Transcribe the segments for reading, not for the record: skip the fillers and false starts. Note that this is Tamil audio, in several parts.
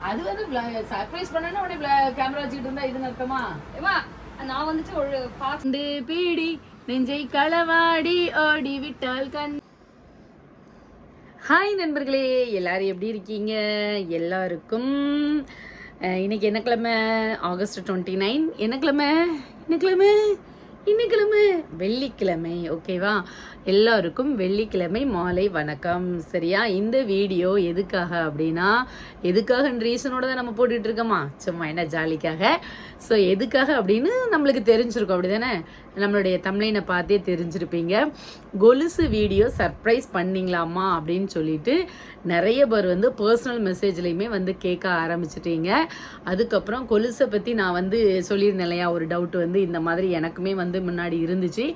அது வந்து சர்ப்ரைஸ் பண்ணனா உடனே கேமரா வச்சுக்கிட்டு இருந்தா இதுன்னு அர்த்தமா? ஏமா நான் வந்துட்டு ஒரு பாந்து பீடி நெஞ்சை களவாடி ஓடி விட்டால் கண். ஹாய் நண்பர்களே, எல்லாரும் எப்படி இருக்கீங்க? எல்லாருக்கும் இன்னைக்கு என்ன கிழமை? ஆகஸ்ட் 29. என்ன கிழமை? இன்னைக்கிழமை வெள்ளிக்கிழமை. ஓகேவா? எல்லாருக்கும் வெள்ளிக்கிழமை மாலை வணக்கம். சரியா? இந்த வீடியோ எதுக்காக அப்படின்னா, எதுக்காகன்ற ரீசனோட தான் நம்ம போட்டுட்டு இருக்கோமா, சும்மா என்ன ஜாலிக்காக. ஸோ எதுக்காக அப்படின்னு நம்மளுக்கு தெரிஞ்சிருக்கும், அப்படி தானே? நம்மளுடைய தமிழனை பார்த்தே தெரிஞ்சிருப்பீங்க. கொலுசு வீடியோ சர்ப்ரைஸ் பண்ணிங்களாமா அப்படின்னு சொல்லிட்டு நிறைய பேர் வந்து பர்சனல் மெசேஜ்லையுமே வந்து கேட்க ஆரம்பிச்சிட்டீங்க. அதுக்கப்புறம் கொலுசை பற்றி நான் வந்து சொல்லியிருந்தேன் இல்லையா, ஒரு டவுட் வந்து இந்த மாதிரி எனக்குமே வந்து முன்னாடி இருந்துச்சு.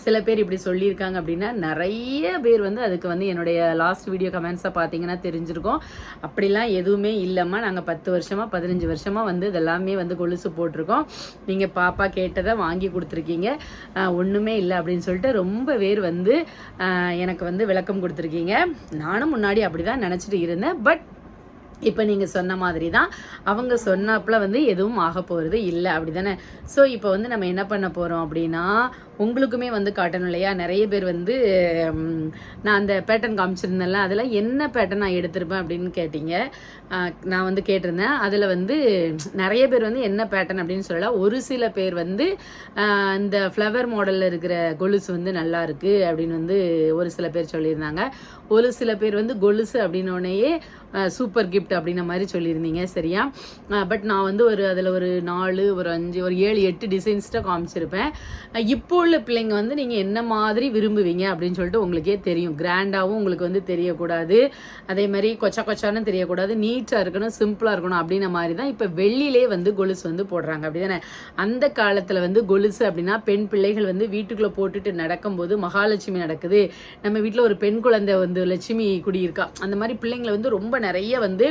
சில பேர் இப்படி சொல்லியிருக்காங்க அப்படின்னா நிறைய பேர் வந்து அதுக்கு வந்து என்னுடைய லாஸ்ட் வீடியோ கமெண்ட்ஸை பார்த்தீங்கன்னா தெரிஞ்சிருக்கும். அப்படிலாம் எதுவுமே இல்லைம்மா, நாங்கள் 10 வருஷமாக 15 வருஷமாக வந்து இதெல்லாமே வந்து கொலுசு போட்டிருக்கோம். நீங்கள் பாப்பா கேட்டதை வாங்கி கொடுத்துருக்கீங்க, ஒன்றுமே இல்லை அப்படின்னு சொல்லிட்டு ரொம்ப பேர் வந்து எனக்கு வந்து விளக்கம் கொடுத்துருக்கீங்க. நானும் முன்னாடி அப்படி தான் நினச்சிட்டு இருந்தேன். பட் இப்போ நீங்கள் சொன்ன மாதிரி தான், அவங்க சொன்னப்பல வந்து எதுவும் ஆக போகிறது இல்லை, அப்படி தானே? ஸோ இப்போ வந்து நம்ம என்ன பண்ண போகிறோம் அப்படின்னா, உங்களுக்குமே வந்து காட்டணும் இல்லையா? நிறைய பேர் வந்து நான் அந்த பேட்டர்ன் காமிச்சிருந்தேன்ல, அதில் என்ன பேட்டர்ன் நான் எடுத்திருப்பேன் அப்படின்னு கேட்டீங்க. நான் வந்து கேட்டிருந்தேன். அதில் வந்து நிறைய பேர் வந்து என்ன பேட்டர்ன் அப்படின்னு சொல்லலாம். ஒரு சில பேர் வந்து இந்த ஃப்ளவர் மாடலில் இருக்கிற கொலுசு வந்து நல்லா இருக்குது அப்படின்னு வந்து ஒரு சில பேர் சொல்லியிருந்தாங்க. ஒரு சில பேர் வந்து கொலுசு அப்படின்னோடனேயே சூப்பர் கிஃப்ட் அப்படின்ன மாதிரி சொல்லியிருந்தீங்க. சரியா? பட் நான் வந்து அதில் ஒரு 4 ஒரு 5 ஒரு 7 8 டிசைன்ஸ்ட்டு காமிச்சிருப்பேன். இப்போ உள்ள பிள்ளைங்க வந்து நீங்கள் என்ன மாதிரி விரும்புவீங்க அப்படின்னு சொல்லிட்டு உங்களுக்கே தெரியும். கிராண்டாகவும் உங்களுக்கு வந்து தெரியக்கூடாது, அதே மாதிரி கொச்சான்னு தெரியக்கூடாது, நீட்டாக இருக்கணும், சிம்பிளாக இருக்கணும் அப்படின்ன மாதிரி தான் இப்போ வெள்ளிலே வந்து கொலுசு வந்து போடுறாங்க, அப்படி தானே? அந்த காலத்தில் வந்து கொலுசு அப்படின்னா பெண் பிள்ளைகள் வந்து வீட்டுக்குள்ளே போட்டுட்டு நடக்கும்போது மகாலட்சுமி நடக்குது, நம்ம வீட்டில் ஒரு பெண் குழந்தை வந்து லட்சுமி குடியிருக்கா, அந்த மாதிரி பிள்ளைங்களை வந்து ரொம்ப நிறைய வந்து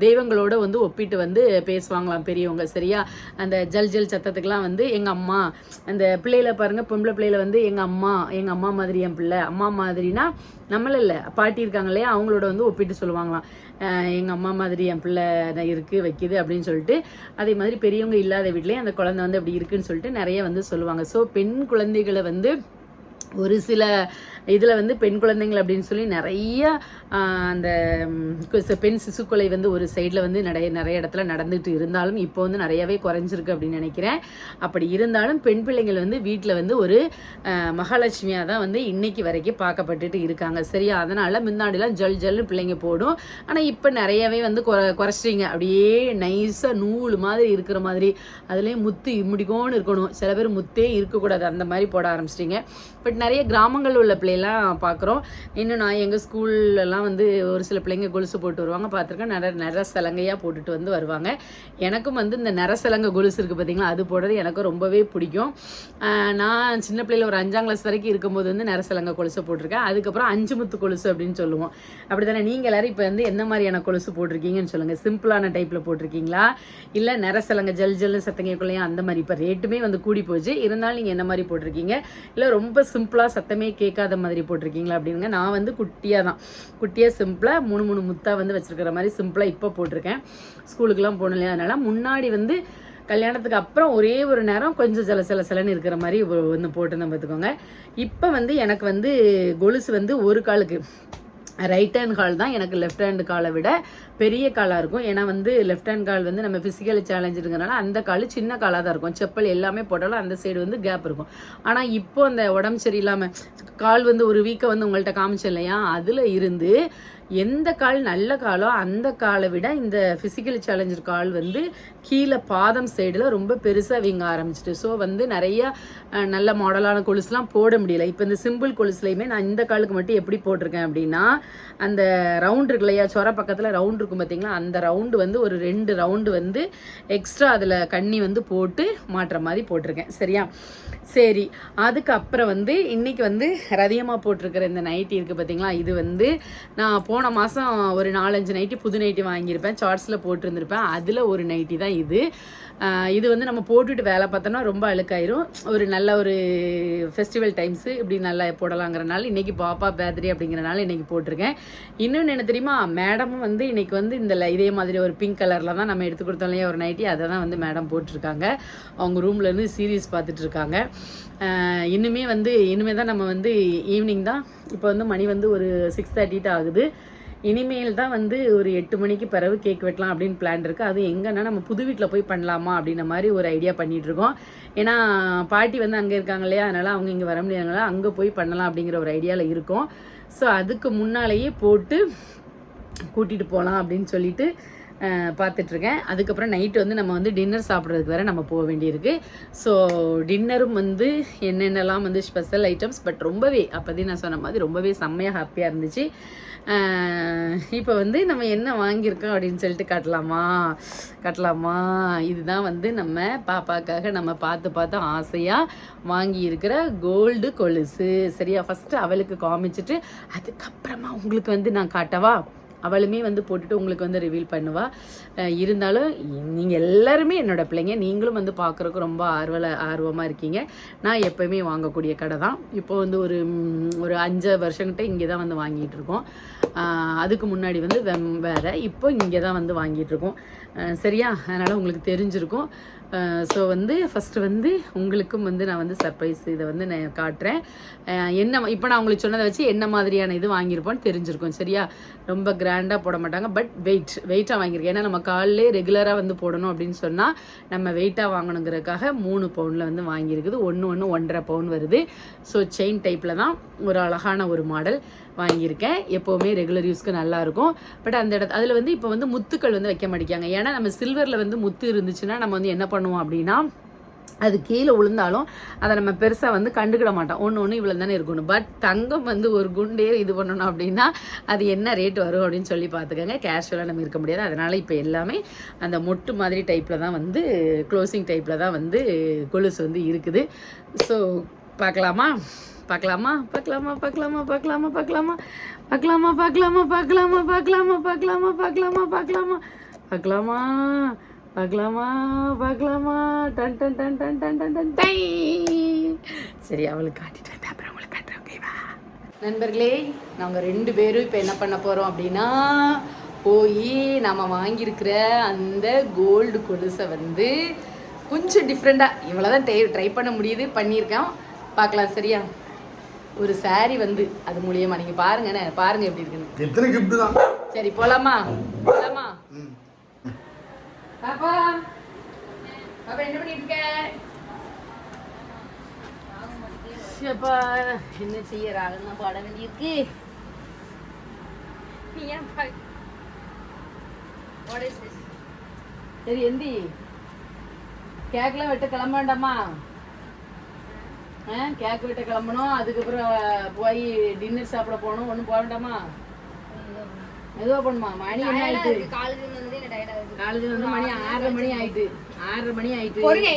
தெய்வங்களோட வந்து ஒப்பிட்டு வந்து பேசுவாங்களாம் பெரியவங்க. சரியா? அந்த ஜல் ஜல் சத்தத்துக்கெல்லாம் வந்து எங்கள் அம்மா, அந்த பிள்ளையில பாருங்க, பொம்பளை பிள்ளையில வந்து எங்கள் அம்மா மாதிரி என் பிள்ளை, அம்மா மாதிரினா நம்மள இல்லை, பாட்டி இருக்காங்க இல்லையா, அவங்களோட வந்து ஒப்பிட்டு சொல்லுவாங்களாம். எங்கள் அம்மா மாதிரி என் பிள்ளை இருக்குது வைக்கிது அப்படின்னு சொல்லிட்டு. அதே மாதிரி பெரியவங்க இல்லாத வீட்லேயே அந்த குழந்தை வந்து அப்படி இருக்குன்னு சொல்லிட்டு நிறைய வந்து சொல்லுவாங்க. ஸோ பெண் குழந்தைகளை வந்து ஒரு சில இதில் வந்து பெண் குழந்தைங்கள் அப்படின்னு சொல்லி நிறைய அந்த பெண் சிசுக்கொலை வந்து ஒரு சைடில் வந்து நிறைய இடத்துல நடந்துட்டு இருந்தாலும் இப்போ வந்து நிறையவே குறைஞ்சிருக்கு அப்படின்னு நினைக்கிறேன். அப்படி இருந்தாலும் பெண் பிள்ளைங்கள் வந்து வீட்டில் வந்து ஒரு மகாலட்சுமியாக தான் வந்து இன்னைக்கு வரைக்கும் பார்க்கப்பட்டுட்டு இருக்காங்க. சரியா? அதனால் முன்னாடிலாம் ஜல் ஜல்னு பிள்ளைங்க போடும். ஆனால் இப்போ நிறையவே வந்து குறைச்சிட்டிங்க. அப்படியே நைஸாக நூல் மாதிரி இருக்கிற மாதிரி, அதுலேயே முத்து இம்முடிக்கோன்னு இருக்கணும், சில பேர் முத்தே இருக்கக்கூடாது, அந்த மாதிரி போட ஆரம்பிச்சிட்டிங்க. பட் நிறைய கிராமங்களில் உள்ள பிள்ளைலாம் பார்க்குறோம். இன்னும் நான் எங்கள் ஸ்கூல்லலாம் வந்து ஒரு சில பிள்ளைங்க கொலுசு போட்டு வருவாங்க, பார்த்துருக்கேன். நிற சலங்கையாக போட்டுட்டு வந்து வருவாங்க. எனக்கும் வந்து இந்த நிற சலங்கை கொலுசு இருக்குது பார்த்தீங்களா, அது போடுறது எனக்கும் ரொம்பவே பிடிக்கும். நான் சின்ன பிள்ளையில் ஒரு 5ஆம் கிளாஸ் வரைக்கும் இருக்கும்போது வந்து நிற சலங்கை கொலுசை போட்டிருக்கேன். அதுக்கப்புறம் 5 முத்து கொலுசு அப்படின்னு சொல்லுவோம், அப்படி தானே? நீங்கள் எல்லோரும் இப்போ வந்து எந்த மாதிரியான கொலுசு போட்டிருக்கீங்கன்னு சொல்லுங்கள். சிம்பிளான டைப்பில் போட்டிருக்கீங்களா, இல்லை நிற சலங்கை ஜல் ஜல்னு சத்தங்கைக்குள்ளையும் அந்த மாதிரி? இப்போ ரேட்டுமே வந்து கூடி போச்சு, இருந்தாலும் நீங்கள் என்ன மாதிரி போட்டிருக்கீங்க? இல்லை ரொம்ப சிம்பிளாக சத்தமே கேட்காத மாதிரி போட்டிருக்கீங்களா அப்படிங்க? நான் வந்து குட்டியாக சிம்பிளாக 3 முத்தாக வந்து வச்சுருக்கிற மாதிரி சிம்பிளாக இப்போ போட்டிருக்கேன். ஸ்கூலுக்கெலாம் போகணும் இல்லையா, அதனால் முன்னாடி வந்து கல்யாணத்துக்கு அப்புறம் ஒரே ஒரு நேரம் கொஞ்சம் சிலன்னு இருக்கிற மாதிரி வந்து போட்டுருந்தேன் பார்த்துக்கோங்க. இப்போ வந்து எனக்கு வந்து கொலுசு வந்து ஒரு காலுக்கு ரைட் ஹேண்ட் கால் தான் எனக்கு லெஃப்ட் ஹேண்ட் காலை விட பெரிய காலாக இருக்கும். ஏன்னா வந்து லெஃப்ட் ஹேண்ட் கால் வந்து நம்ம ஃபிசிக்கல் சேலஞ்ச் இருக்கிறனால அந்த கால் சின்ன காலாக தான் இருக்கும். செப்பல் எல்லாமே போட்டாலும் அந்த சைடு வந்து கேப் இருக்கும். ஆனால் இப்போ அந்த உடம்பு சரியில்லாமல் கால் வந்து ஒரு வீக்கை வந்து உங்கள்கிட்ட காமிச்சேன் இல்லையா, அதில் இருந்து எந்த கால் நல்ல காலோ அந்த காலை விட இந்த ஃபிசிக்கல் சேலஞ்சர் கால் வந்து கீழே பாதம் சைடில் ரொம்ப பெருசாக வீங்க ஆரம்பிச்சிட்டு. ஸோ வந்து நிறைய நல்ல மாடலான கொலுசுலாம் போட முடியல. இப்போ இந்த சிம்பிள் கொலுசுலையுமே நான் இந்த காலுக்கு மட்டும் எப்படி போட்டிருக்கேன் அப்படின்னா, அந்த ரவுண்ட் இருக்கு இல்லையா, சொர பக்கத்தில் ரவுண்ட் இருக்கும் பார்த்தீங்களா, அந்த ரவுண்டு வந்து ஒரு 2 ரவுண்டு வந்து எக்ஸ்ட்ரா அதில் கண்ணி வந்து போட்டு மாட்டுற மாதிரி போட்டிருக்கேன். சரியா? சரி, அதுக்கப்புறம் வந்து இன்றைக்கி வந்து ரதியமாக போட்டிருக்கிற இந்த நைட்டி இருக்குது பார்த்தீங்களா, இது வந்து நான் போன மாதம் ஒரு 4-5 நைட்டி புது நைட்டி வாங்கியிருப்பேன், சார்ட்ஸில் போட்டிருந்துருப்பேன். அதில் ஒரு நைட்டி தான் இது. இது வந்து நம்ம போட்டுட்டு வேலை பார்த்தோம்னா ரொம்ப அழுக்காயிரும். ஒரு நல்ல ஒரு ஃபெஸ்டிவல் டைம்ஸு இப்படி நல்லா போடலாங்கிறனால இன்றைக்கி பாப்பா பர்த்டே அப்படிங்கிறனால இன்றைக்கி போட்டிருக்கேன். இன்னொன்று என்ன தெரியுமா, மேடமும் வந்து இன்றைக்கி வந்து இந்த இதே மாதிரி ஒரு பிங்க் கலரில் தான் நம்ம எடுத்து கொடுத்தோம் இல்லையா ஒரு நைட்டி, அதை தான் வந்து மேடம் போட்டிருக்காங்க. அவங்க ரூம்லேருந்து சீரீஸ் பார்த்துட்ருக்காங்க. இனிமே தான் நம்ம வந்து ஈவினிங் தான், இப்போ வந்து மணி வந்து ஒரு 6:30 ஆகுது. இனிமேல் தான் வந்து ஒரு 8 மணிக்கு பிறகு கேக் வெட்டலாம் அப்படின்னு பிளான் இருக்குது. அது எங்கன்னா நம்ம புது வீட்டில் போய் பண்ணலாமா அப்படின்ற மாதிரி ஒரு ஐடியா பண்ணிகிட்ருக்கோம். ஏன்னா பாட்டி வந்து அங்கே இருக்காங்க இல்லையா, அதனால் அவங்க இங்கே வர முடியாதுனால அங்கே போய் பண்ணலாம் அப்படிங்கிற ஒரு ஐடியாவில் இருக்கோம். ஸோ அதுக்கு முன்னாலேயே போட்டு கூட்டிகிட்டு போகலாம் அப்படின்னு சொல்லிட்டு பார்த்துட்ருக்கேன். அதுக்கப்புறம் நைட்டு வந்து நம்ம வந்து டின்னர் சாப்பிட்றதுக்கு வேறு நம்ம போக வேண்டியிருக்கு. ஸோ டின்னரும் வந்து என்னென்னலாம் வந்து ஸ்பெஷல் ஐட்டம்ஸ், பட் ரொம்பவே அப்போதே நான் சொன்ன மாதிரி ரொம்பவே செம்மையாக ஹாப்பியாக இருந்துச்சு. இப்போ வந்து நம்ம என்ன வாங்கியிருக்கோம் அப்படின்னு சொல்லிட்டு காட்டலாமா. இதுதான் வந்து நம்ம பாப்பாக்காக நம்ம பார்த்து ஆசையாக வாங்கியிருக்கிற கோல்டு கொலுசு. சரியா, ஃபஸ்ட்டு அவளுக்கு காமிச்சிட்டு அதுக்கப்புறமா உங்களுக்கு வந்து நான் காட்டவா. அவளுமே வந்து போட்டுட்டு உங்களுக்கு வந்து ரிவீல் பண்ணுவா. இருந்தாலும் நீங்கள் எல்லாருமே என்னோடய பிள்ளைங்க, நீங்களும் வந்து பார்க்குறக்கு ரொம்ப ஆர்வமாக இருக்கீங்க. நான் எப்போயுமே வாங்கக்கூடிய கடை தான். இப்போ வந்து ஒரு 5 வருஷங்கிட்ட இங்கே தான் வந்து வாங்கிட்டு இருக்கோம். அதுக்கு முன்னாடி வந்து வேறு, இப்போ இங்கே தான் வந்து வாங்கிட்டுருக்கோம். சரியா, அதனால் உங்களுக்கு தெரிஞ்சிருக்கும். ஸோ வந்து ஃபஸ்ட்டு வந்து உங்களுக்கும் வந்து நான் வந்து சர்ப்ரைஸ் இதை வந்து நான் காட்டுறேன். இப்போ நான் உங்களுக்கு சொன்னதை வச்சு என்ன மாதிரியான இது வாங்கியிருப்போன்னு தெரிஞ்சிருக்கும். சரியா, ரொம்ப கிராண்டாக போட மாட்டாங்க, பட் வெயிட்டாக வாங்கியிருக்கேன். ஏன்னா நம்ம காலிலே ரெகுலராக வந்து போடணும் அப்படின்னு சொன்னால் நம்ம வெயிட்டாக வாங்கணுங்கிறதுக்காக 3 பவுனில் வந்து வாங்கியிருக்குது. ஒன்று 1.5 பவுன் வருது. ஸோ செயின் டைப்பில் தான் ஒரு அழகான ஒரு மாடல் வாங்கியிருக்கேன். எப்போவுமே ரெகுலர் யூஸ்க்கு நல்லாயிருக்கும். பட் அந்த அதில் வந்து இப்போ வந்து முத்துக்கள் வந்து வைக்க மாட்டேங்காங்க. ஏன்னா நம்ம சில்வரில் வந்து முத்து இருந்துச்சுன்னா நம்ம வந்து என்ன பண்ணுவோம் அப்படின்னா, அது கீழே விழுந்தாலும் அதை நம்ம பெருசாக வந்து கண்டுக்கிட மாட்டோம். ஒன்று இவ்வளோ தானே இருக்கணும். பட் தங்கம் வந்து ஒரு குண்டே இது பண்ணணும் அப்படின்னா அது என்ன ரேட் வரும் அப்படின்னு சொல்லி பார்த்துக்கோங்க. கேஷுவலாக நம்ம இருக்க முடியாது. அதனால் இப்போ எல்லாமே அந்த மொட்டு மாதிரி டைப்பில் தான் வந்து க்ளோசிங் டைப்பில் தான் வந்து கொலுசு வந்து இருக்குது. ஸோ பார்க்கலாமா. டன் டன் டன் டன் டன் டன் டன் டை. சரி, அவளுக்கு காட்டிட்டு வந்து அப்புறம் அவங்களுக்கு காட்டுறேன். ஓகேவா நண்பர்களே, நாங்கள் 2 பேரும் இப்போ என்ன பண்ண போகிறோம் அப்படின்னா, போய் நம்ம வாங்கியிருக்கிற அந்த கோல்டு கொலுசை வந்து கொஞ்சம் டிஃப்ரெண்ட்டாக இவ்வளோதான் ட்ரை பண்ண முடியுது, பண்ணியிருக்கோம். பார்க்கலாம். சரியா, ஒரு சாரி வந்து அது மூலியமா நீங்கள் பாருங்க எப்படி இருக்குன்னு. எத்தனை கிஃப்ட் தான். சரி, போலாமா. பாப்பா என்ன பண்ணிட்டு இருக்க? என்ன செய்ய, ராகம் தான் பாட வேண்டியிருக்கு. சரி, எந்தி கேக்லாம் வெட்ட கிளம்ப வேண்டாமா? கேக் வெட்ட கிளம்பணும். அதுக்கப்புறம் போய் டின்னர் சாப்பிட போகணும். ஒன்றும் போக வேண்டாமா? மெதுவா பண்ணுமா. மணி என்ன ஆயிட்டு? காலேஜ் வந்து மணி 6:30 மணி ஆயிட்டு.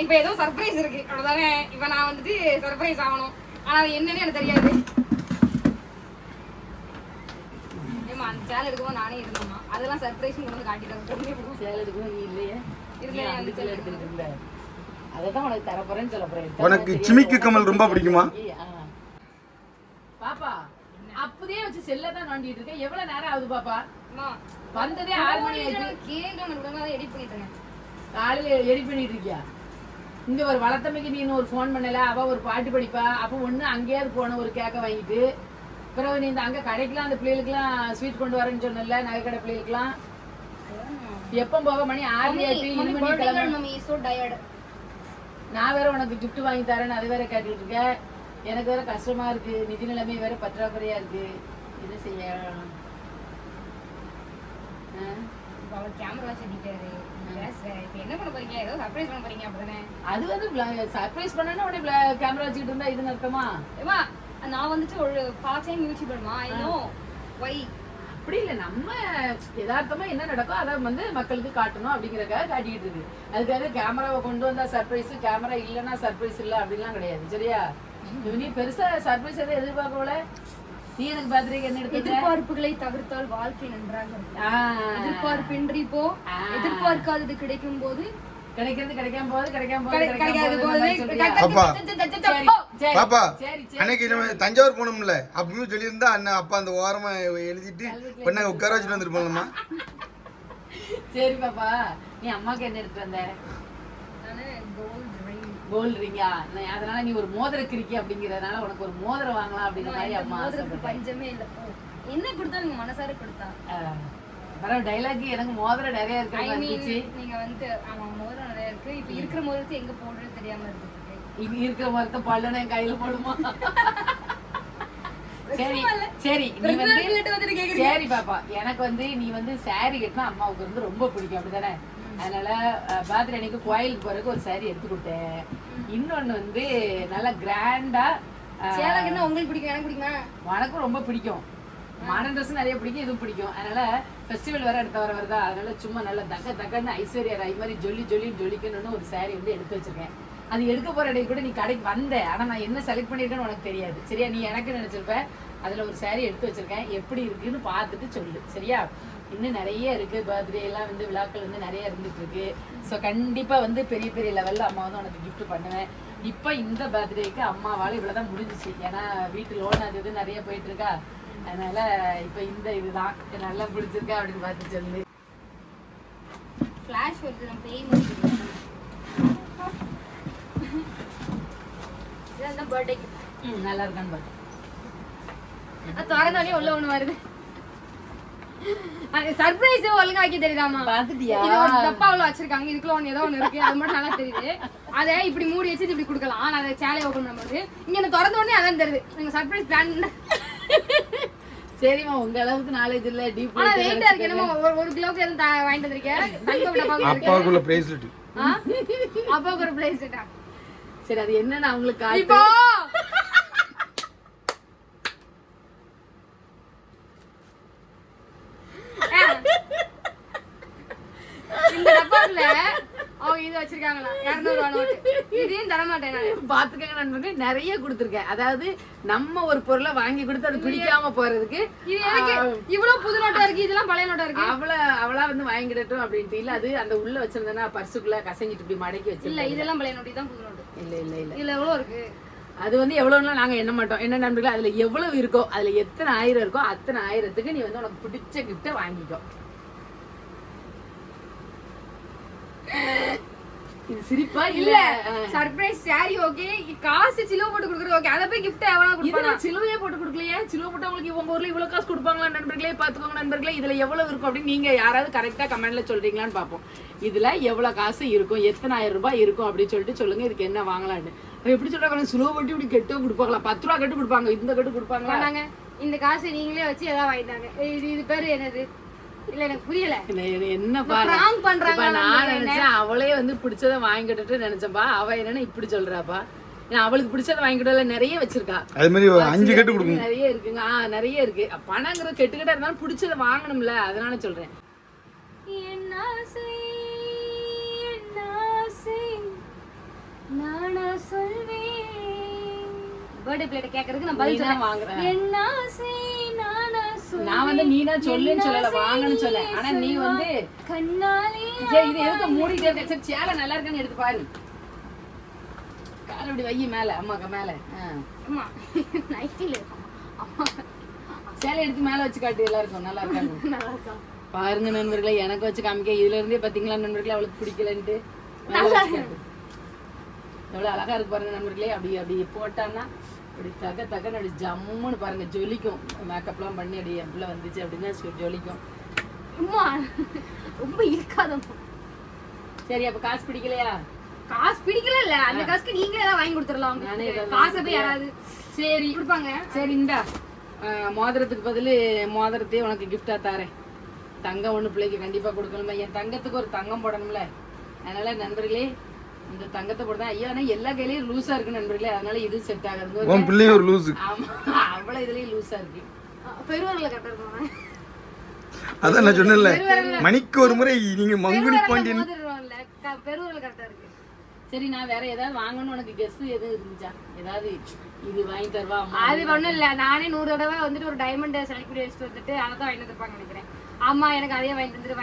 இப்ப ஏதோ சர்ப்ரைஸ் இருக்கு, அவ்வளவுதானே. இப்ப நான் வந்துட்டு சர்ப்ரைஸ் ஆகணும். ஆனா அது என்னன்னு எனக்கு தெரியாது. ஏமா அந்த சேலை எடுக்கும்போது நானே இருந்தேம்மா, அதெல்லாம் சர்ப்ரைஸ் கொண்டு காட்டிட்டாங்க. சேலை எடுக்கும்போது நீ இல்லையே, அந்த சேலை எடுத்துட்டு இருந்த. அதான் உனக்கு தரப்போறேன்னு சொல்ல போறேன். உனக்கு சிமிக்கு கமல் ரொம்ப பிடிக்குமா? பாப்பா அப்பதே வச்சு செல்ல தான் நோண்டிட்டு இருக்கேன். எவ்வளவு நேரம் ஆகுது பாப்பா? வந்ததே 6 மணி ஆயிடுச்சு. எடிட் பண்ணிட்டு இருக்கேன். காலையில எடிட் பண்ணிட்டு இருக்கியா? இங்க ஒரு வளர்த்தமைக்கு நீ ஒரு ஃபோன் பண்ணல, அவ ஒரு பாட்டு படிப்பா. அப்போ ஒண்ணு அங்கேயாவது போன ஒரு கேக்க வாங்கிட்டு, பிறகு நீ இந்த அங்க கடைக்கெல்லாம் அந்த பிள்ளைகளுக்குலாம் ஸ்வீட் கொண்டு வரேன்னு சொன்னல, நகை கடை பிள்ளைகளுக்குலாம். எப்போ போக? மணி 6 ஆயிட்டு. நான் வேற உனக்கு கிஃப்ட் வாங்கி தரேன்னு அது வேற கேட்டுட்டு இருக்கேன். எனக்கு வேற கஷ்டமா இருக்கு. நிதி நிலைமை வேற பற்றாக்குறையா இருக்கு. என்ன செய்ய? அது வந்து சர்ப்ரைஸ் பண்ணா உடனே கேமரா வச்சுக்கிட்டு இருந்தா இது அர்த்தமா? நான் வந்துட்டு ஒரு பார்ட் டைம் யூடியூபர்மா. I know why. அப்படி இல்லை, நம்ம யதார்த்தமா என்ன நடக்கும் அதை வந்து மக்களுக்கு காட்டணும் அப்படிங்கறதுக்காக காட்டிக்கிட்டு இருக்கு. அதுக்காக கேமராவை கொண்டு வந்தா சர்ப்ரைஸ், கேமரா இல்லைன்னா சர்ப்ரைஸ் இல்லை அப்படின்லாம் கிடையாது. சரியா, நீ பெருசா சர்ப்ரைஸ் எதை எதிர்பார்க்கல. நீ எனக்கு பாத்திரிக்கை என்ன எடுத்து? எதிர்பார்ப்புகளை தவிர்த்தால் வாழ்க்கை நன்றாக. எதிர்பார்ப்பின்றி போ, எதிர்பார்க்காதது கிடைக்கும் போது கிடைக்கிறது கிடைக்காம போகுது கிடைக்காம கிடைக்காது அப்பா. போகுது பாப்பா சரி அன்னைக்கு நம்ம தஞ்சாவூர் போனோம்ல அப்பவும் சொல்லியிருந்தா அண்ணன் அப்பா அந்த ஓரமா எழுதிட்டு பொண்ணை உட்கார வச்சுட்டு வந்துருப்போம்மா. சரி பாப்பா நீ அம்மாக்கு என்ன எடுத்து வந்த? கோல்ட் ரிங்கா? அதனால நீ ஒரு மோதிர கிரிக்கி அப்படிங்கறதுனால உனக்கு ஒரு மோதிரம் வாங்கலாம் அப்படிங்கிற மாதிரி அம்மா பஞ்சமே இல்ல. என்ன கொடுத்தா நீங்க மனசார கொடுத்தா பரவ டைலாக் எனக்கு மோதிரம் நிறைய இருக்கு. நீங்க வந்து ஆமா மோதிரம் நிறைய இருக்கு. இப்ப இருக்கிற மோதிரத்தை எங்க போடுறது தெரியாம இருக்கு. இங்க இருக்கிற மரத்தை பல்லன என் கையில போடுமா? சரி சரி நீ வந்து சரி பாப்பா எனக்கு வந்து நீ வந்து சாரி கட்டினா அம்மாவுக்கு வந்து ரொம்ப பிடிக்கும் அப்படிதானே? அதனால பர்த்டே அன்னைக்கு கோயிலுக்கு போறதுக்கு ஒரு சாரி எடுத்து கொடுத்தேன். இன்னொன்னு வந்து நல்லா கிராண்டா உங்களுக்கு பிடிக்கும் எனக்கு பிடிக்குமா? உனக்கும் ரொம்ப பிடிக்கும். மாடர்ன் ட்ரெஸ் நிறைய பிடிக்கும், இதுவும் பிடிக்கும். அதனால ஃபெஸ்டிவல் வேற அடுத்த வர வருதா, அதனால சும்மா நல்லா தக்கன்னு ஐஸ்வர்யா ராய் மாதிரி ஜொலிக்கணும்னு ஒரு சாரி வந்து எடுத்து வச்சிருக்கேன். அது எடுக்க போற இடையே கூட நீ கடைக்கு வந்த, ஆனா நான் என்ன செலக்ட் பண்ணிருக்கேன்னு உனக்கு தெரியாது சரியா? நீ எனக்கு நினைச்சிருப்ப. அதுல ஒரு சாரி எடுத்து வச்சிருக்கேன், எப்படி இருக்குன்னு பார்த்துட்டு சொல்லு சரியா? இன்னும் நிறைய இருக்கு, பர்த்டே எல்லாம் வந்து விழாக்கள் வந்து நிறைய இருந்துட்டு இருக்கு. ஸோ கண்டிப்பா வந்து பெரிய பெரிய லெவல்ல அம்மா வந்து உனக்கு கிஃப்ட் பண்ணுவேன். இப்போ இந்த பர்த்டேக்கு அம்மாவால இவ்வளவுதான் முடிஞ்சிச்சு. ஏன்னா வீட்டு லோன் அது இது நிறைய போயிட்டு இருக்கா. அதனால இப்ப இந்த இதுதான் நல்லா பிடிச்சிருக்கா அப்படின்னு பார்த்து சொல்லு. ஃபிளாஷ் வருது நம்ம பேய் மாதிரி. இதான் பர்த்டே நல்லா இருக்கான்னு பாரு. அது திறந்தோடனே உள்ள ஒண்ணு வருது. சர்ப்ரைஸ் ஒழுங்கா வைக்க தெரியுதாமா? பாத்துட்டியா? இது ஒரு டப்பாவுல வச்சிருக்காங்க, இதுக்குள்ள ஒண்ணு ஏதோ ஒண்ணு இருக்கு, அது மட்டும் நல்லா தெரியுது. அதை இப்படி மூடி வச்சு இப்படி கொடுக்கலாம். நான் அதை சேலையை ஓபன் பண்ணும்போது இங்க திறந்த உடனே அதான் தெரியுது. நீங்க சர்ப்ரைஸ் பிளான். சரிம்மா உங்க அளவுக்கு நாலேஜ் இல்ல, டீப் ஆனா வெயிட்டா இருக்கு. என்னமோ ஒரு கிலோக்கு எதுவும் வாங்கிட்டு வந்திருக்கேன். அப்பாவுக்குள்ள பிரேஸ்லெட். அப்பாவுக்கு ஒரு பிரேஸ்லெட்டா? சரி அது என்னன்னு அவங்களுக்கு இப்போ இந்த டப்பாக்குள்ள அவங்க இது வச்சிருக்காங்களா 200 ரூபாய் நோட்டு. இதையும் தர மாட்டேன் நான். பாத்துக்கங்க நண்பர்களே, நிறைய கொடுத்துருக்கேன். அதாவது நம்ம ஒரு பொருளை வாங்கி கொடுத்து அது பிடிக்காம போறதுக்கு இது எனக்கு இவ்வளவு புது நோட்டா இருக்கு, இதெல்லாம் பழைய நோட்டா இருக்கு. அவளா வந்து வாங்கிடட்டும் அப்படின்ட்டு இல்ல. அது அந்த உள்ள வச்சிருந்தேன்னா பர்சுக்குள்ள கசங்கிட்டு இப்படி மடக்கி வச்சு. இல்ல இதெல்லாம் பழைய நோட்டு, இதான் புது நோட்டு. இல்ல இல்ல இல்ல இதுல எவ்வளவு இருக்கு? அது வந்து எவ்வளவுலாம் நாங்க எண்ண மாட்டோம். என்ன நண்பர்களே, அதுல எவ்வளவு இருக்கோ, அதுல எத்தனை ஆயிரம் இருக்கோ அத்தனை ஆயிரத்துக்கு நீ வந்து உனக்கு பிடிச்ச கிஃப்ட வாங்கிக்கோ. இது சிரிப்பா இல்ல? சர்ப்ரைஸ் சாரி ஓகே, காசு சிலுவை போட்டு கொடுக்குறது ஓகே. அத போய் கிஃப்ட் எவ்வளவு கொடுப்பாங்க? சிலுவையே போட்டு கொடுக்கலையே. சிலுவை போட்டு உங்களுக்கு உங்க ஊர்ல இவ்வளவு காசு கொடுப்பாங்களா நண்பர்களே? பாத்துக்கோங்க நண்பர்களே, இதுல எவ்வளவு இருக்கும் அப்படின்னு நீங்க யாராவது கரெக்டா கமெண்ட்ல சொல்றீங்களான்னு பாப்போம். இதுல எவ்வளவு காசு இருக்கும், எத்தனை ஆயிரம் ரூபாய் இருக்கும் அப்படின்னு சொல்லிட்டு சொல்லுங்க. இதுக்கு என்ன வாங்கலான்னு எப்படி சொல்றாங்க? சிலுவை போட்டு இப்படி கெட்டு கொடுப்பாங்களா? 10 ரூபா கட்டு கொடுப்பாங்க, இந்த கட்டு கொடுப்பாங்களா? இந்த காசு நீங்களே வச்சு ஏதாவது வாங்கிட்டாங்க. இது பேரு என்னது? இல்ல எனக்கு புரியல. என்ன பிராங்க் பண்றாங்க. நான் நினைச்சேன் அவளே வந்து பிடிச்சத வாங்கிட்டு நினைச்சப்பா. அவ என்னன்னா இப்படி சொல்றாப்பா. அவளுக்கு பிடிச்சத வாங்கிட்டு நிறைய வச்சிருக்கா. அது மாதிரி 5 கட்டு கொடுக்கணும். நிறைய இருக்குங்க. நிறைய இருக்கு. பணங்கிற கெட்டுக்கிட்ட இருந்தாலும் பிடிச்சத வாங்கணும்ல, அதனால சொல்றேன். நானா சொல்வேன் பர்த்டே பிளேட் கேக்குறதுக்கு நான் பதில் சொல்ல வாங்குறேன். என்ன ஆசை நானா சொல்வேன். நான் வந்து நீனா சொல்லுன்னு சொல்லல, வாங்கன்னு சொல்ல. ஆனா நீ வந்து கண்ணாலே இது எதுக்கு மூடிட்டே இருக்க? சரி சேலை நல்லா இருக்கான்னு எடுத்து பாரு. கால இப்படி வை மேல, அம்மாக்கு மேல. அம்மா நைட்டில அம்மா சேலை எடுத்து மேல வச்சு காட்டு. எல்லாருக்கும் நல்லா இருக்காங்க. நல்லா இருக்காங்க பாருங்க நண்பர்களே. எனக்கு வச்சு காமிக்க இதுல இருந்தே பாத்தீங்களா நண்பர்களே அவளுக்கு பிடிக்கலன்ட்டு. எவ்வளவு அழகா இருக்கு பாருங்க நண்பர்களே. அப்படி போட்டான்னா அப்படி தக்கன்னு அப்படி ஜம்முன்னு பாருங்க ஜொலிக்கும். மேக்கப்லாம் பண்ணி அப்படி என் பிள்ளை வந்துச்சு அப்படின்னா ஜொலிக்கும். அம்மா ரொம்ப இருக்காதம்மா. சரி அப்ப காசு பிடிக்கலையா? காசு பிடிக்கல இல்ல, அந்த காசுக்கு நீங்களே ஏதாவது வாங்கி கொடுத்துடலாம். காசை போய் யாராவது சரி கொடுப்பாங்க. சரி இந்தா மோதிரத்துக்கு பதில் மோதிரத்தையே உனக்கு கிஃப்டா தாரேன். தங்கம் ஒண்ணு பிள்ளைக்கு கண்டிப்பா கொடுக்கணும்ல. என் தங்கத்துக்கு ஒரு தங்கம் போடணும்ல. அதனால நண்பர்களே இந்த தங்கத்தை போடுதான். ஐயா ஆனா எல்லா கையிலயும் லூசா இருக்கு நண்பர்களே. அதனால இது செட் ஆகாது. உன் பிள்ளையும் ஒரு லூசு. ஆமா அவ்வளவு இதுலயும் லூசா இருக்கு. பெருவரல கட்ட இருக்கும். அதான் நான் சொன்னேன்ல, மணிக்கு ஒரு முறை நீங்க மங்குனி பாண்டியன் பெருவரல கரெக்டா இருக்கு. சரி நான் வேற ஏதாவது வாங்கணும்னு உனக்கு கெஸ் எதுவும் இருந்துச்சா? ஏதாவது இது வாங்கி தருவா அம்மா? அது ஒண்ணும் இல்ல, நானே 100 தடவை வந்துட்டு ஒரு டைமண்ட் செலக்ட் பண்ணி வச்சுட்டு வந்துட்டு அதை தான் வாங்கி தருப்பாங்க நினைக்கிறேன். அம்மா எனக்கு அதே வாங்கி தந்துரு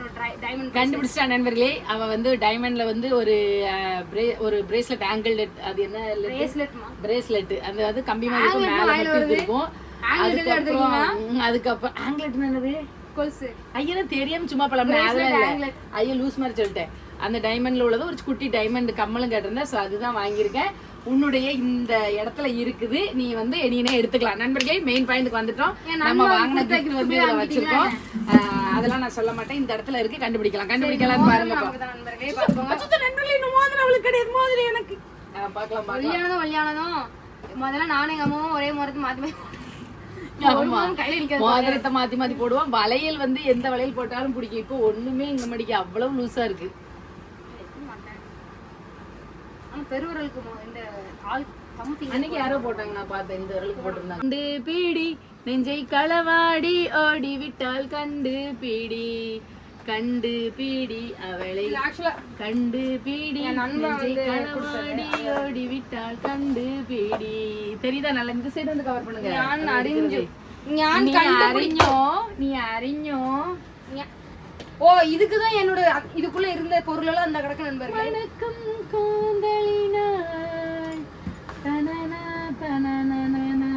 ஒரு டைமண்ட் கண்டுபிடிச்சா நண்பர்களே. அவ வந்து டைமண்ட்ல வந்து ஒரு பிரேஸ்லெட் ஆங்கிள், அது என்ன பிரேஸ்லெட், அந்த வந்து கம்பி மாதிரி மேல மட்டும் இருக்கும். அதுக்கப்புறம் ஆங்கிலெட் என்னது? கொலுசு. ஐயா தெரியாம சும்மா பழம் ஐயா லூஸ் மாதிரி சொல்லிட்டேன். அந்த டைமண்ட்ல உள்ளது ஒரு குட்டி டைமண்ட் கம்மலும் கேட்டிருந்தேன். ஸோ அதுதான் வாங்கியிருக்கேன். உன்னுடைய இந்த இடத்துல இருக்குது, நீ வந்து நீனே எடுத்துக்கலாம். நண்பர்களே மெயின் பாயிண்ட்க்கு வந்துட்டோம். நம்ம வாங்கின கிஃப்ட் வந்து இதுல வச்சிருக்கோம். அதெல்லாம் நான் சொல்ல மாட்டேன். இந்த இடத்துல இருக்கு, கண்டுபிடிக்கலாம் பாருங்க. நண்பர்களே இன்னும் மோதிரம் அவளுக்கு கிடையாது, மோதிரம் எனக்கு. பார்க்கலாம் வழியானதும் முதல்ல நானும் எங்க அம்மாவும் ஒரே மோதிரத்தை மோதிரத்தை மாத்தி மாத்தி போடுவோம். வளையல் வந்து எந்த வளையல் போட்டாலும் பிடிக்கும். இப்போ ஒண்ணுமே இங்க மடிக்க அவ்வளவு லூசா இருக்கு. பெருவரலுக்கு இந்த அன்னைக்கு யாரோ போட்டாங்க, நான் பார்த்தேன். இந்த விரலுக்கு போட்டிருந்தாங்க. கண்டு பீடி நெஞ்சை களவாடி ஓடி விட்டால் கண்டு பீடி கண்டு பீடி அவளை கண்டு பீடி நெஞ்சை களவாடி ஓடி விட்டால் கண்டு பீடி. தெரியுதா? நல்லா இந்த சைடு வந்து கவர் பண்ணுங்க. நீ அறிஞ்சோ ஓ இதுக்குதான் என்னோட இதுக்குள்ள இருந்த பொருள் எல்லாம் அந்த கிடக்கு நண்பர்கள். வணக்கம் கூந்தலினாய் தனனா தனனனனா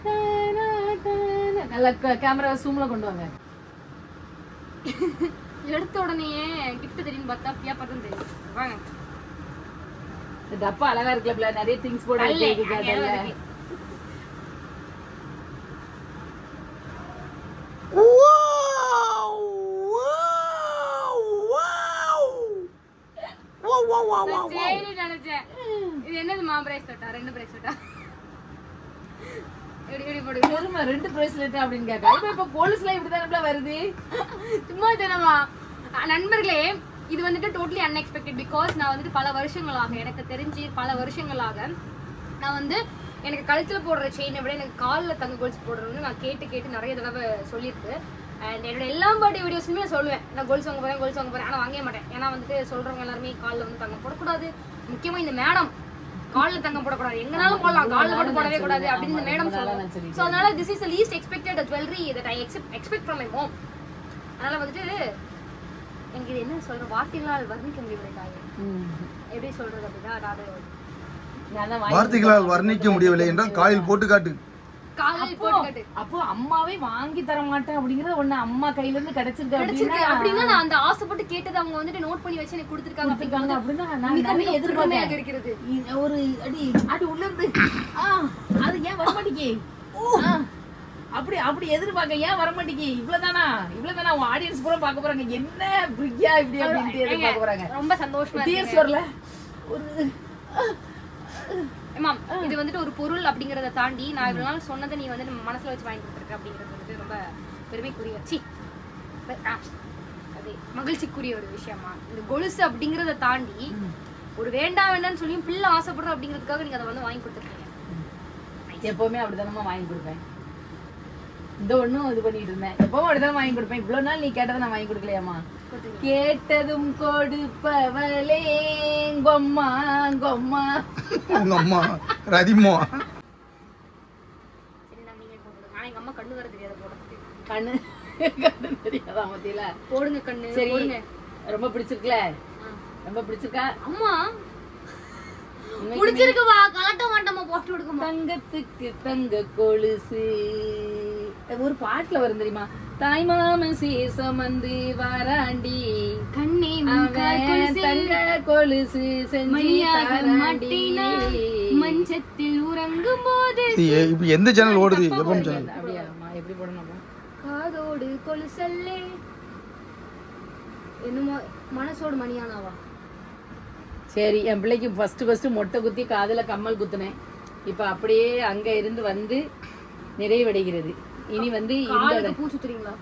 தனா தன. நல்ல கேமராவை ஜூம்ல கொண்டு வாங்க. எடுத்த உடனே gift தெரியும் பார்த்தா பியா பார்த்தா தெரியும். வாங்க. இந்த டப்பா அழகா இருக்குல, நிறைய திங்ஸ் போட இருக்கு. இது என்னதுமா? பிரேஸ்லெட்டா? 2 பிரேஸ்லெட்டா? ரெண்டு பிரேஸ்லெட் அப்படின்னு கேட்டா இப்ப போலீஸ்ல இப்படிதான் வருது. சும்மா தானமா நண்பர்களே. இது வந்துட்டு டோட்டலி அன்எக்ஸ்பெக்டட். பிகாஸ் நான் வந்துட்டு பல வருஷங்களாக, எனக்கு தெரிஞ்சு பல வருஷங்களாக நான் வந்து எனக்கு கழுத்துல போடுற செயினை விட எனக்கு காலில் தங்க கொலுசு போடுறதுன்னு நான் கேட்டு நிறைய தடவை சொல்லியிருக்கு. அண்ட் என்னோட எல்லா பர்த்டே வீடியோஸுமே நான் சொல்லுவேன், நான் கொலுசு வாங்க போறேன். ஆனால் வாங்கவே மாட்டேன். ஏன்னா வந்துட்டு சொல்றவங்க எல்லாருமே காலில் வந்து தங்கம் போடக்கூடாது. முக்கியமா இந்த மேடம் காலில் தங்கம் போடக்கூடாது, எங்கனாலும் போடலாம், காலில் மட்டும் போடவே கூடாது அப்படின்னு இந்த மேடம் சொல்லுவாங்க. ஸோ அதனால this is the least expected jewellery that I expect from my mom. அதனால வந்துட்டு எனக்கு இது என்ன சொல்ற வார்த்தைகளால் வர்ணிக்க முடியவில்லை. எப்படி சொல்றது அப்படின்னா, வார்த்தைகளால் வர்ணிக்க முடியவில்லை என்றால் காலில் போட்டு காட்டு. அப்போ அம்மாவே வாங்கி தர மாட்டேன் அப்படிங்கறது ஒண்ணு அம்மா கையில இருந்து கிடைச்சிருக்கு அப்படின்னா நான் அந்த ஆசைப்பட்டு கேட்டது அவங்க வந்துட்டு நோட் பண்ணி வச்சு எனக்கு கொடுத்துருக்காங்க அப்படின்னா நான் நிறைய எதிர்பார்க்க இருக்கிறது. ஒரு அடி உள்ள இருந்து அது ஏன் வர மாட்டேங்கி அப்படி எதிர்பார்க்க ஏன் வர மாட்டேங்கி? இவ்வளவுதானா உன் ஆடியன்ஸ் பூரா பார்க்க போறாங்க, என்ன பிரியா இப்படி அப்படின்ட்டு எதிர்பார்க்க போறாங்க. ரொம்ப சந்தோஷமா டீர்ஸ் வரல. ஒரு மேம் இது வந்துட்டு ஒரு பொருள் அப்படிங்கறத தாண்டி நான் இவ்வளவு நாள் சொன்னதை நீ வந்து நம்ம மனசுல வச்சு வாங்கி கொடுத்துருக்க அப்படிங்கிறது வந்துட்டு ரொம்ப பெருமைக்குரிய அது மகிழ்ச்சிக்குரிய ஒரு விஷயமா. இந்த கொலுசு அப்படிங்கறத தாண்டி ஒரு வேண்டாம்னு சொல்லியும் பிள்ளை ஆசைப்படுறோம் அப்படிங்கிறதுக்காக நீங்க அதை வந்து வாங்கி கொடுத்துருக்கீங்க. எப்பவுமே அப்படிதானமா வாங்கி கொடுப்பேன். இந்த ஒண்ணும் இது பண்ணிட்டு இருந்தேன், எப்பவும் அப்படிதான் வாங்கி கொடுப்பேன். இவ்வளவு நாள் நீ கேட்டதை நான் வாங்கி கொடுக்கலையாமா? கேட்டதும் கொடுப்பவளே கொம்மா கொம்மா உங்க அம்மா ரதிமோ. எங்க அம்மா கண்ணு வர தெரியாது போடுறதுக்கு. கண்ணு தெரியாதா? மத்தியில போடுங்க கண்ணு. சரி, ரொம்ப பிடிச்சிருக்குல? ரொம்ப பிடிச்சிருக்கா? அம்மா பிடிச்சிருக்குவா, கலட்ட மாட்டோமா, போட்டு விடுக்குமா. தங்கத்துக்கு தங்க கொலுசு ஒரு பாட்டுல வரும் தெரியுமா? தாய் மாமன் சீசம் வந்து வாராண்டி கண்ணே தங்க கொலுசு செஞ்சு மஞ்சத்தில் உறங்கும் போது. இப்ப எந்த சேனல் ஓடுது? அப்படியாமா? எப்படி போடணும்? காதோடு கொலுசல்லே என்னமோ மனசோடு மணியானாவா? சரி, என் பிள்ளைக்கு ஃபர்ஸ்ட் மொட்டை குத்தி காதுல கம்மல் குத்துனேன். இப்ப அப்படியே அங்க இருந்து வந்து நிறைவடைகிறது. இனி வந்து பூ சுத்துறீங்களா?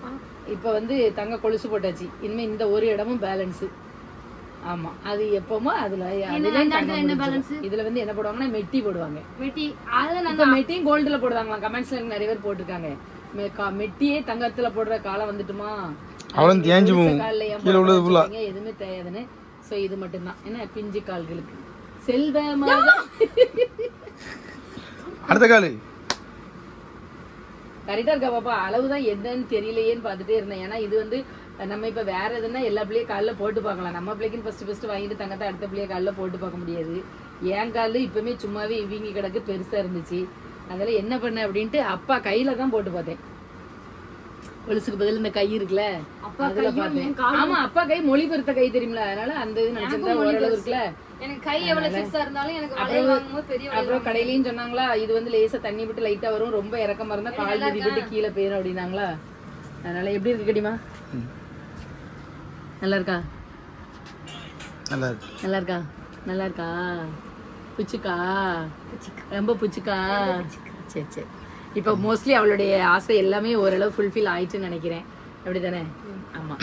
இப்ப வந்து தங்க கொலுசு போட்டாச்சு. இனிமே இந்த ஒரு இடமும் பேலன்ஸ். ஆமா, அது எப்பவுமோ அதுல இதுல வந்து என்ன போடுவாங்கன்னா மெட்டி போடுவாங்க. மெட்டியும் கோல்டுல போடுவாங்களா? கமெண்ட்ஸ்ல நிறைய பேர் போட்டிருக்காங்க, மெட்டியே தங்கத்துல போடுற காலம் வந்துட்டுமா, எதுவுமே தேயாதுன்னு. ஸோ ஸோ இது மட்டும்தான் என்ன பிஞ்சு கால்களுக்கு செல்வமாக. அடுத்த காலு கரெக்டா இருக்கா பாப்பா? அளவுதான் என்னன்னு தெரியலையேன்னு பார்த்துட்டே இருந்தேன். ஏன்னா இது வந்து நம்ம இப்ப வேற எதுனா எல்லா பிள்ளையும் காலில் போட்டு பார்க்கலாம். நம்ம பிள்ளைக்குன்னு ஃபர்ஸ்ட் வாங்கிட்டு தங்கத்தை அடுத்த பிள்ளைய காலில் போட்டு பார்க்க முடியாது. என் காலு இப்பவுமே சும்மாவே இவங்க கிடக்கு பெருசா இருந்துச்சு. அதெல்லாம் என்ன பண்ண அப்படின்ட்டு அப்பா கையில தான் போட்டு பார்த்தேன். கொலுசுக்கு பதில் இந்த கை இருக்குல்ல, அதுல பார்த்தேன். ஆமா, அப்பா கை மொழி பெருத்த கை தெரியுமில, அதனால அந்த இது நினைச்சிருந்தா ஓரளவு இருக்குல்ல. எனக்கு கை எவ்வளவு சிறுசா இருந்தாலும் எனக்கு வளையல் வாங்கும்போது பெரிய அப்புறம் கடையிலயும் சொன்னாங்களா, இது வந்து லேசா தண்ணி விட்டு லைட்டா வரும், ரொம்ப இறக்கமா இருந்தா கால் மிதி விட்டு கீழே போயிடும் அப்படின்னாங்களா. அதனால எப்படி இருக்கு கடிமா? நல்லா இருக்கா? நல்லா இருக்கு. நல்லா இருக்கா? நல்லா இருக்கா? புச்சுக்கா? ரொம்ப புச்சுக்கா? சரி சரி. இப்போ மோஸ்ட்லி அவளுடைய ஆசை எல்லாமே ஓரளவு ஃபுல்ஃபில் ஆயிடுச்சுன்னு நினைக்கிறேன். அப்படிதானே? ஆமா.